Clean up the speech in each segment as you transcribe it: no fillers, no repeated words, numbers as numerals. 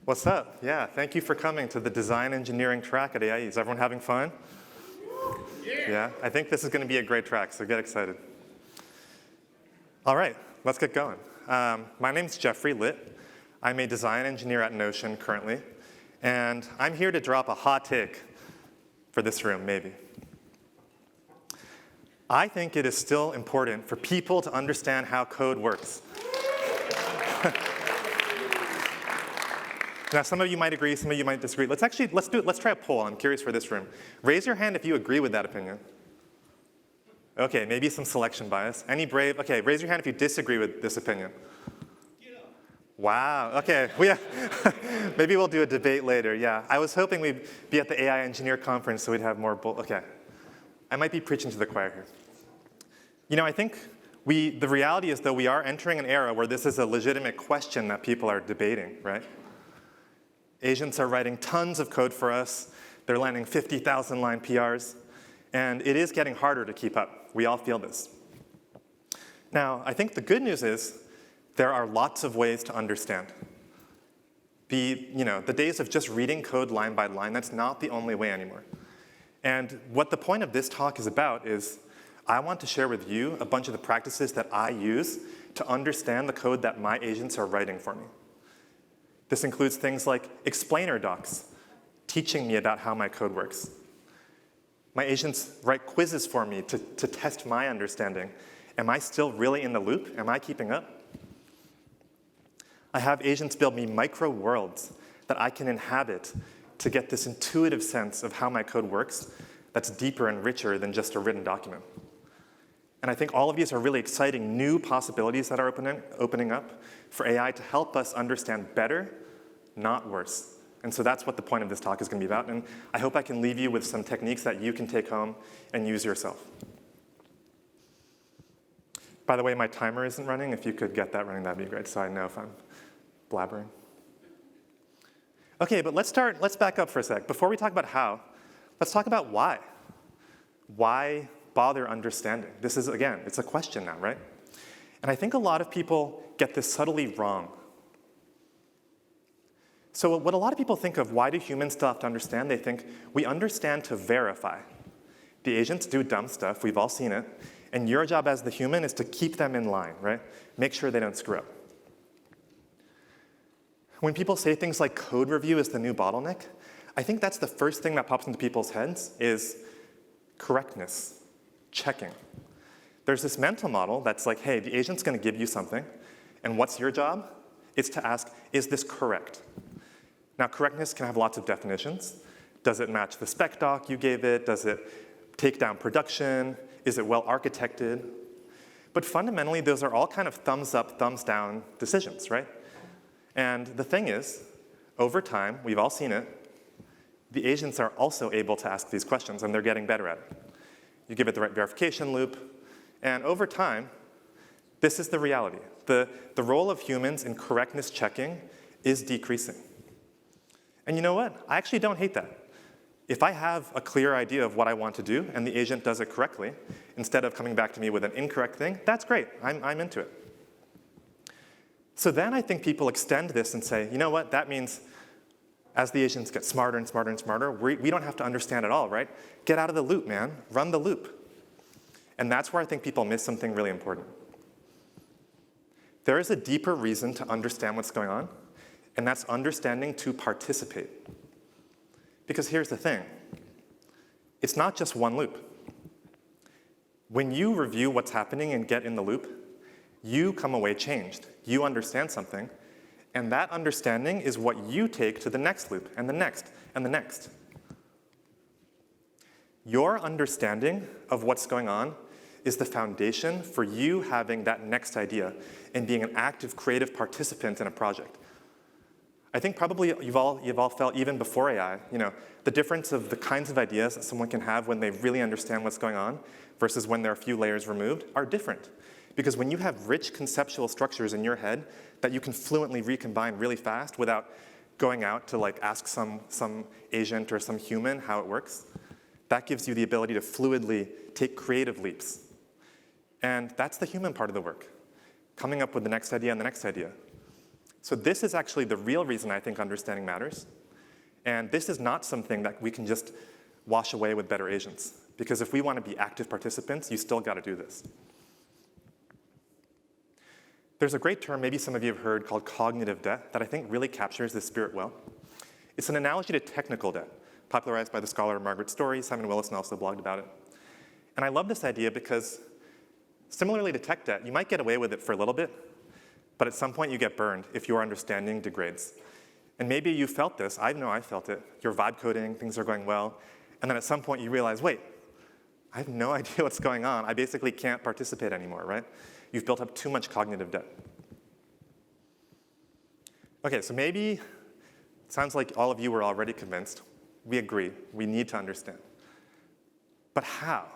What's up? Yeah, thank you for coming to the design engineering track at AIE. Is everyone having fun? Yeah, I think this is going to be a great track, so get excited. All right, let's get going. My name's Geoffrey Litt. I'm a design engineer at Notion currently, and I'm here to drop a hot take for this room, maybe. I think it is still important for people to understand how code works. Now, some of you might agree, some of you might disagree. Let's try a poll. I'm curious for this room. Raise your hand if you agree with that opinion. Okay, maybe some selection bias. Any brave? Okay, raise your hand if you disagree with this opinion. Wow, okay, maybe we'll do a debate later, yeah. I was hoping we'd be at the AI Engineer Conference so we'd have more, okay. I might be preaching to the choir here. You know, I think the reality is, though, we are entering an era where this is a legitimate question that people are debating, right? Agents are writing tons of code for us. They're landing 50,000-line PRs. And it is getting harder to keep up. We all feel this. Now, I think the good news is there are lots of ways to understand. The days of just reading code line by line, that's not the only way anymore. And what the point of this talk is about is I want to share with you a bunch of the practices that I use to understand the code that my agents are writing for me. This includes things like explainer docs, teaching me about how my code works. My agents write quizzes for me to test my understanding. Am I still really in the loop? Am I keeping up? I have agents build me micro worlds that I can inhabit to get this intuitive sense of how my code works that's deeper and richer than just a written document. And I think all of these are really exciting new possibilities that are opening up for AI to help us understand better, not worse. And so that's what the point of this talk is going to be about. And I hope I can leave you with some techniques that you can take home and use yourself. By the way, my timer isn't running. If you could get that running, that'd be great, so I know if I'm blabbering. OK, but let's back up for a sec. Before we talk about how, let's talk about why. Why bother understanding? This is, again, it's a question now, right? And I think a lot of people get this subtly wrong. So what a lot of people think of, why do humans still have to understand? They think we understand to verify. The agents do dumb stuff. We've all seen it. And your job as the human is to keep them in line, right? Make sure they don't screw up. When people say things like code review is the new bottleneck, I think that's the first thing that pops into people's heads is correctness. Checking. There's this mental model that's like, hey, the agent's going to give you something, and what's your job? It's to ask, is this correct? Now, correctness can have lots of definitions. Does it match the spec doc you gave it? Does it take down production? Is it well architected? But fundamentally, those are all kind of thumbs up, thumbs down decisions, right? And the thing is, over time, we've all seen it, the agents are also able to ask these questions, and they're getting better at it. You give it the right verification loop, and over time, this is the reality. The role of humans in correctness checking is decreasing. And you know what? I actually don't hate that. If I have a clear idea of what I want to do, and the agent does it correctly, instead of coming back to me with an incorrect thing, that's great. I'm into it. So then I think people extend this and say, you know what? That means as the agents get smarter and smarter and smarter, we don't have to understand it all, right? Get out of the loop, man. Run the loop. And that's where I think people miss something really important. There is a deeper reason to understand what's going on, and that's understanding to participate. Because here's the thing. It's not just one loop. When you review what's happening and get in the loop, you come away changed. You understand something. And that understanding is what you take to the next loop, and the next, and the next. Your understanding of what's going on is the foundation for you having that next idea and being an active, creative participant in a project. I think probably you've all felt, even before AI, the difference of the kinds of ideas that someone can have when they really understand what's going on versus when they're a few layers removed are different. Because when you have rich conceptual structures in your head that you can fluently recombine really fast without going out to ask some agent or some human how it works, that gives you the ability to fluidly take creative leaps. And that's the human part of the work, coming up with the next idea and the next idea. So this is actually the real reason I think understanding matters. And this is not something that we can just wash away with better agents. Because if we want to be active participants, you still got to do this. There's a great term, maybe some of you have heard, called cognitive debt that I think really captures this spirit well. It's an analogy to technical debt, popularized by the scholar Margaret Story. Simon Willison also blogged about it. And I love this idea because similarly to tech debt, you might get away with it for a little bit, but at some point you get burned if your understanding degrades. And maybe you felt this. I know I felt it. You're vibe coding, things are going well, and then at some point you realize, wait, I have no idea what's going on. I basically can't participate anymore, right? You've built up too much cognitive debt. Okay, so maybe it sounds like all of you were already convinced. We agree. We need to understand. But how,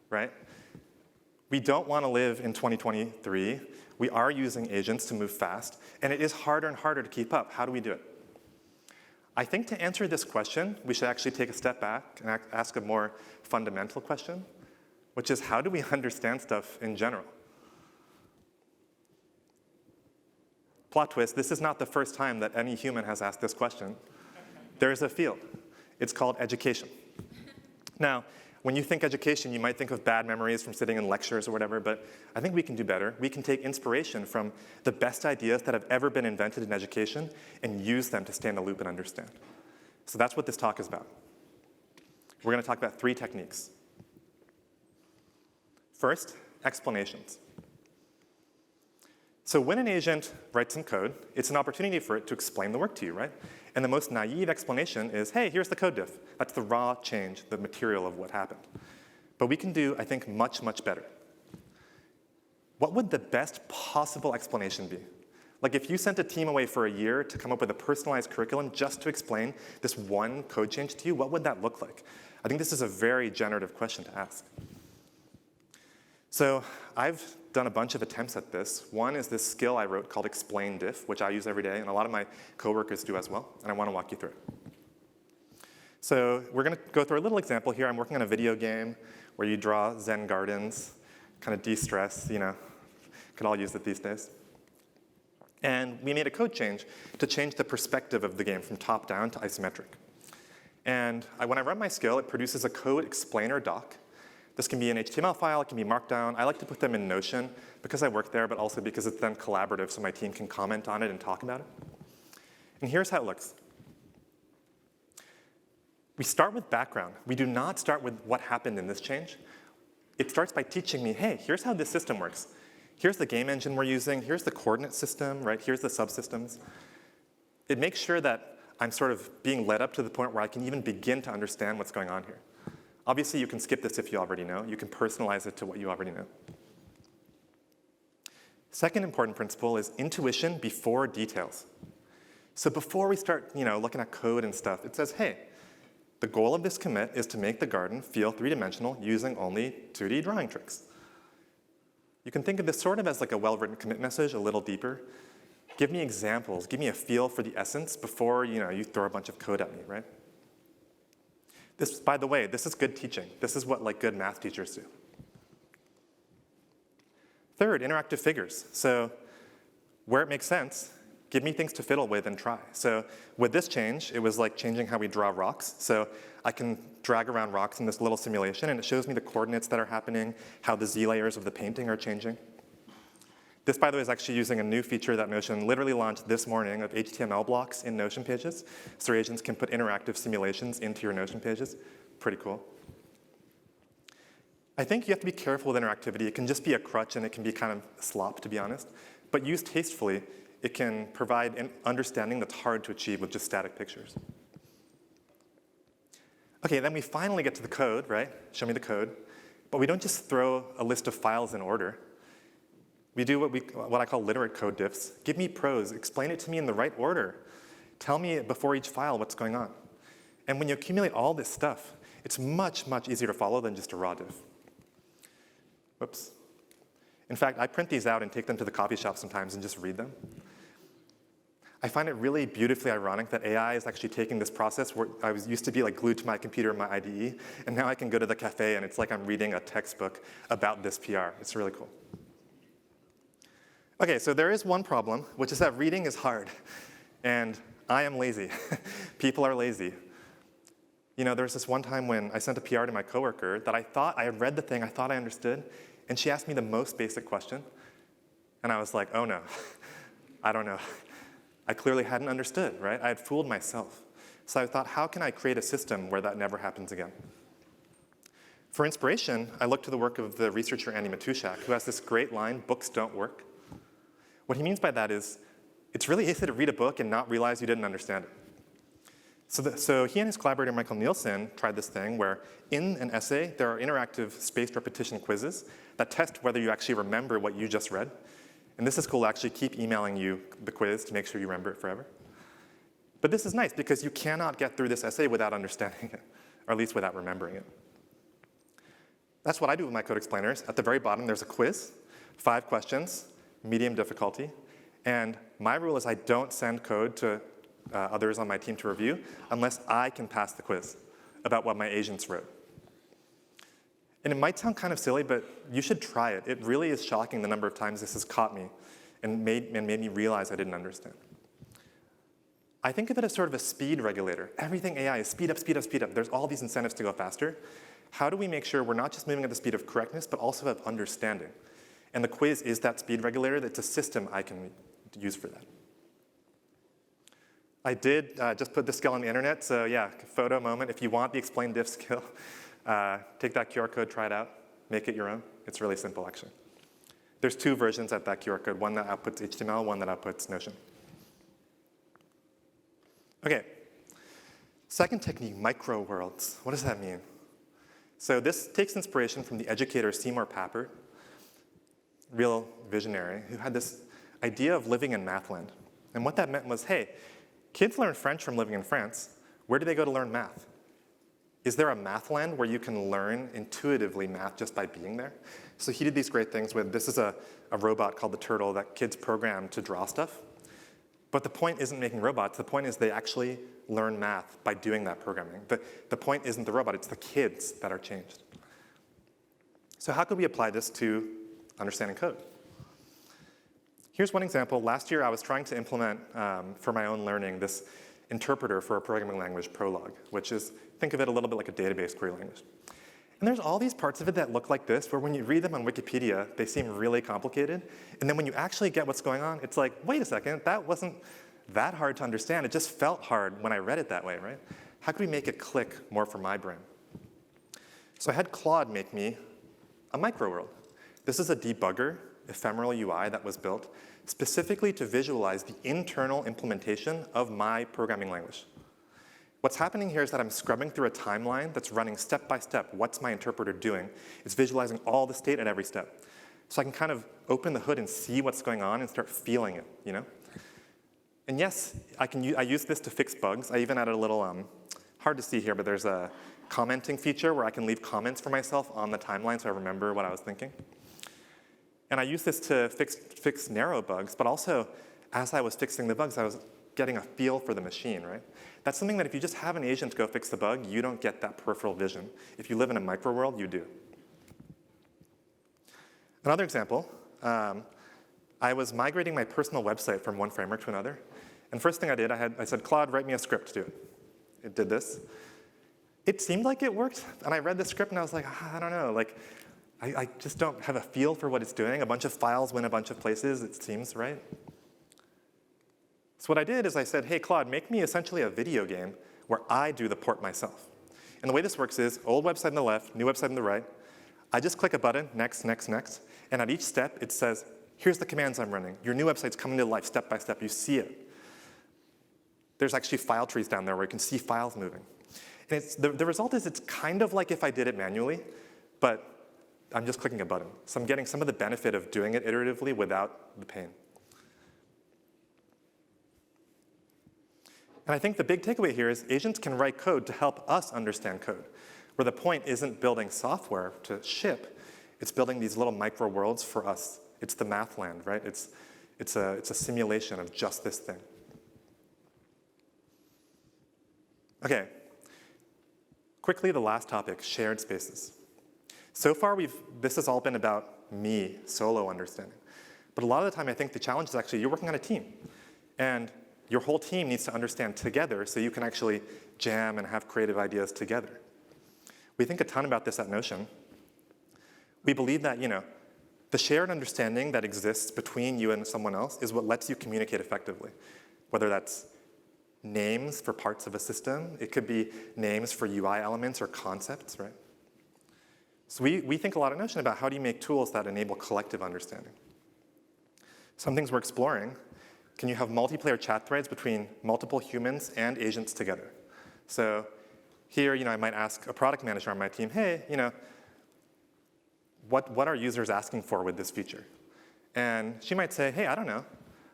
right? We don't want to live in 2023. We are using agents to move fast, and it is harder and harder to keep up. How do we do it? I think to answer this question, we should actually take a step back and ask a more fundamental question, which is how do we understand stuff in general? Plot twist, this is not the first time that any human has asked this question. There's a field. It's called education. Now, when you think education, you might think of bad memories from sitting in lectures or whatever, but I think we can do better. We can take inspiration from the best ideas that have ever been invented in education and use them to stay in the loop and understand. So that's what this talk is about. We're going to talk about 3 techniques. First, explanations. So when an agent writes some code, it's an opportunity for it to explain the work to you, right? And the most naive explanation is, hey, here's the code diff. That's the raw change, the material of what happened. But we can do, I think, much, much better. What would the best possible explanation be? Like if you sent a team away for a year to come up with a personalized curriculum just to explain this one code change to you, what would that look like? I think this is a very generative question to ask. So I've done a bunch of attempts at this. One is this skill I wrote called explain diff, which I use every day, and a lot of my coworkers do as well, and I want to walk you through it. So we're going to go through a little example here. I'm working on a video game where you draw Zen gardens, kind of de-stress, you know, could all use it these days. And we made a code change to change the perspective of the game from top down to isometric. And when I run my skill, it produces a code explainer doc. This can be an HTML file, it can be Markdown. I like to put them in Notion because I work there, but also because it's then collaborative so my team can comment on it and talk about it. And here's how it looks. We start with background. We do not start with what happened in this change. It starts by teaching me, hey, here's how this system works. Here's the game engine we're using. Here's the coordinate system, right? Here's the subsystems. It makes sure that I'm sort of being led up to the point where I can even begin to understand what's going on here. Obviously, you can skip this if you already know. You can personalize it to what you already know. Second important principle is intuition before details. So before we start looking at code and stuff, it says, hey, the goal of this commit is to make the garden feel 3-dimensional using only 2D drawing tricks. You can think of this sort of as like a well-written commit message, a little deeper. Give me examples. Give me a feel for the essence before you throw a bunch of code at me, right? This, by the way, this is good teaching. This is what good math teachers do. Third, interactive figures. So where it makes sense, give me things to fiddle with and try. So with this change, it was like changing how we draw rocks. So I can drag around rocks in this little simulation, and it shows me the coordinates that are happening, how the Z layers of the painting are changing. This, by the way, is actually using a new feature that Notion literally launched this morning of HTML blocks in Notion pages. So your agents can put interactive simulations into your Notion pages. Pretty cool. I think you have to be careful with interactivity. It can just be a crutch, and it can be kind of slop, to be honest. But used tastefully, it can provide an understanding that's hard to achieve with just static pictures. OK, then we finally get to the code, right? Show me the code. But we don't just throw a list of files in order. We do what I call literate code diffs. Give me prose. Explain it to me in the right order. Tell me before each file what's going on. And when you accumulate all this stuff, it's much, much easier to follow than just a raw diff. Whoops. In fact, I print these out and take them to the coffee shop sometimes and just read them. I find it really beautifully ironic that AI is actually taking this process where I used to be glued to my computer in my IDE, and now I can go to the cafe and it's like I'm reading a textbook about this PR. It's really cool. Okay, so there is one problem, which is that reading is hard. And I am lazy. People are lazy. You know, there was this one time when I sent a PR to my coworker that I thought I had read the thing, I thought I understood, and she asked me the most basic question. And I was like, oh no, I don't know. I clearly hadn't understood, right? I had fooled myself. So I thought, how can I create a system where that never happens again? For inspiration, I looked to the work of the researcher Andy Matuszak, who has this great line, books don't work. What he means by that is, it's really easy to read a book and not realize you didn't understand it. So he and his collaborator Michael Nielsen tried this thing where in an essay, there are interactive spaced repetition quizzes that test whether you actually remember what you just read. And this is cool to actually keep emailing you the quiz to make sure you remember it forever. But this is nice because you cannot get through this essay without understanding it, or at least without remembering it. That's what I do with my code explainers. At the very bottom, there's a quiz, 5 questions, medium difficulty. And my rule is I don't send code to others on my team to review unless I can pass the quiz about what my agents wrote. And it might sound kind of silly, but you should try it. It really is shocking the number of times this has caught me and made me realize I didn't understand. I think of it as sort of a speed regulator. Everything AI is speed up, speed up, speed up. There's all these incentives to go faster. How do we make sure we're not just moving at the speed of correctness, but also of understanding? And the quiz is that speed regulator. That's a system I can use for that. I did just put this skill on the internet, so yeah, photo moment. If you want the explain diff skill, take that QR code, try it out, make it your own. It's really simple, actually. There's 2 versions of that QR code, one that outputs HTML, one that outputs Notion. Okay, second technique, micro worlds. What does that mean? So this takes inspiration from the educator Seymour Papert, real visionary, who had this idea of living in mathland. And what that meant was, hey, kids learn French from living in France. Where do they go to learn math? Is there a mathland where you can learn intuitively math just by being there? So he did these great things with, this is a robot called the Turtle that kids program to draw stuff. But the point isn't making robots. The point is they actually learn math by doing that programming. The point isn't the robot. It's the kids that are changed. So how could we apply this to understanding code? Here's one example. Last year, I was trying to implement, for my own learning, this interpreter for a programming language, Prolog, which is, think of it a little bit like a database query language. And there's all these parts of it that look like this, where when you read them on Wikipedia, they seem really complicated. And then when you actually get what's going on, it's like, wait a second, that wasn't that hard to understand. It just felt hard when I read it that way, right? How could we make it click more for my brain? So I had Claude make me a micro world. This is a debugger, ephemeral UI that was built specifically to visualize the internal implementation of my programming language. What's happening here is that I'm scrubbing through a timeline that's running step by step. What's my interpreter doing? It's visualizing all the state at every step. So I can kind of open the hood and see what's going on and start feeling it, you know? And yes, I use this to fix bugs. I even added a little, hard to see here, but there's a commenting feature where I can leave comments for myself on the timeline so I remember what I was thinking. And I use this to fix narrow bugs, but also as I was fixing the bugs, I was getting a feel for the machine, right? That's something that if you just have an agent go fix the bug, you don't get that peripheral vision. If you live in a micro world, you do. Another example, I was migrating my personal website from one framework to another. And first thing I did, I said, Claude, write me a script to do it. It did this. It seemed like it worked, and I read the script and I was like, I don't know, like, I just don't have a feel for what it's doing. A bunch of files went a bunch of places, it seems, right? So what I did is I said, hey, Claude, make me essentially a video game where I do the port myself. And the way this works is old website on the left, new website on the right. I just click a button, next, next, next. And at each step, it says, here's the commands I'm running. Your new website's coming to life step by step. You see it. There's actually file trees down there where you can see files moving. And the result is it's kind of like if I did it manually, but I'm just clicking a button. So I'm getting some of the benefit of doing it iteratively without the pain. And I think the big takeaway here is agents can write code to help us understand code, where the point isn't building software to ship. It's building these little micro worlds for us. It's the math land, right? It's a simulation of just this thing. Okay. Quickly, the last topic, shared spaces. So far, this has all been about me, solo understanding. But a lot of the time, I think the challenge is actually you're working on a team. And your whole team needs to understand together so you can actually jam and have creative ideas together. We think a ton about this at Notion. We believe that, the shared understanding that exists between you and someone else is what lets you communicate effectively, whether that's names for parts of a system. It could be names for UI elements or concepts, right? So we think a lot at Notion about how do you make tools that enable collective understanding. Some things we're exploring, can you have multiplayer chat threads between multiple humans and agents together? So here, I might ask a product manager on my team, hey, what are users asking for with this feature? And she might say, hey, I don't know.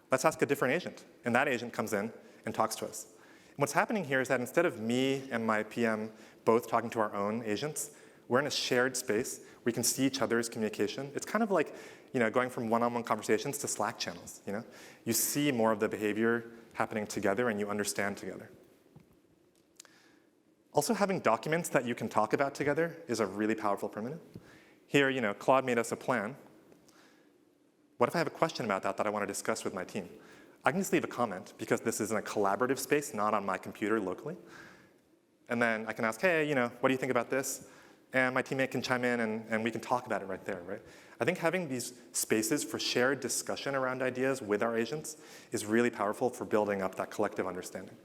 Let's ask a different agent. And that agent comes in and talks to us. And what's happening here is that instead of me and my PM both talking to our own agents, we're in a shared space. We can see each other's communication. It's kind of like going from one-on-one conversations to Slack channels. You see more of the behavior happening together and you understand together. Also, having documents that you can talk about together is a really powerful primitive. Here, Claude made us a plan. What if I have a question about that I want to discuss with my team? I can just leave a comment because this is in a collaborative space, not on my computer locally. And then I can ask, hey, what do you think about this? And my teammate can chime in and we can talk about it right there, right? I think having these spaces for shared discussion around ideas with our agents is really powerful for building up that collective understanding.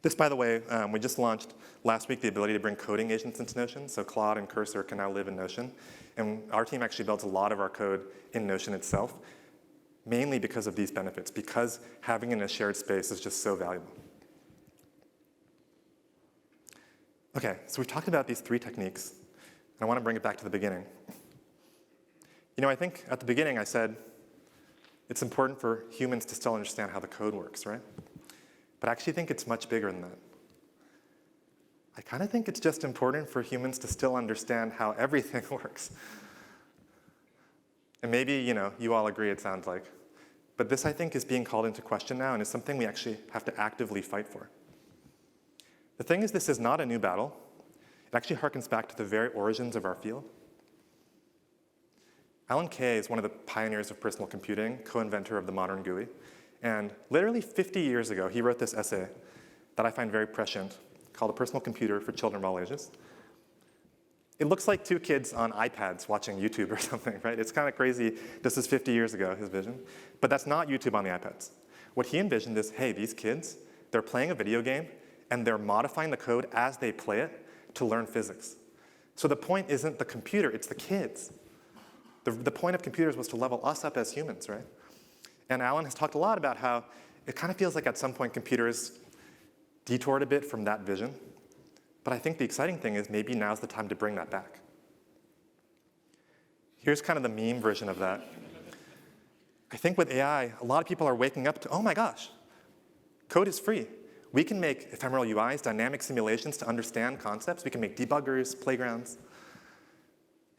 This, by the way, we just launched last week the ability to bring coding agents into Notion. So Claude and Cursor can now live in Notion. And our team actually builds a lot of our code in Notion itself, mainly because of these benefits, because having it in a shared space is just so valuable. OK, so we've talked about these 3 techniques. And I want to bring it back to the beginning. I think at the beginning I said it's important for humans to still understand how the code works, right? But I actually think it's much bigger than that. I kind of think it's just important for humans to still understand how everything works. And maybe, you all agree it sounds like. But this, I think, is being called into question now, and is something we actually have to actively fight for. The thing is, this is not a new battle. It actually harkens back to the very origins of our field. Alan Kay is one of the pioneers of personal computing, co-inventor of the modern GUI. And literally 50 years ago, he wrote this essay that I find very prescient called A Personal Computer for Children of All Ages. It looks like 2 kids on iPads watching YouTube or something, right? It's kind of crazy. This is 50 years ago, his vision. But that's not YouTube on the iPads. What he envisioned is, hey, these kids, they're playing a video game, and they're modifying the code as they play it to learn physics. So the point isn't the computer, it's the kids. The point of computers was to level us up as humans, right? And Alan has talked a lot about how it kind of feels like at some point computers detoured a bit from that vision. But I think the exciting thing is maybe now's the time to bring that back. Here's kind of the meme version of that. I think with AI, a lot of people are waking up to, oh my gosh, code is free. We can make ephemeral UIs, dynamic simulations to understand concepts. We can make debuggers, playgrounds.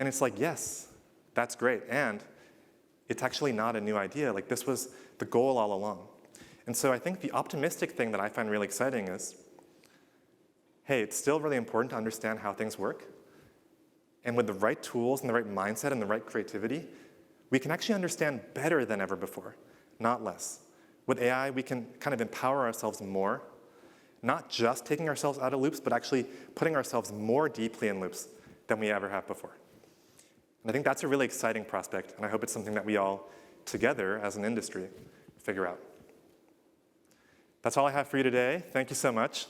And it's like, yes, that's great. And it's actually not a new idea. Like, this was the goal all along. And so I think the optimistic thing that I find really exciting is, hey, it's still really important to understand how things work. And with the right tools and the right mindset and the right creativity, we can actually understand better than ever before, not less. With AI, we can kind of empower ourselves more, not just taking ourselves out of loops, but actually putting ourselves more deeply in loops than we ever have before. And I think that's a really exciting prospect, and I hope it's something that we all, together as an industry, figure out. That's all I have for you today. Thank you so much.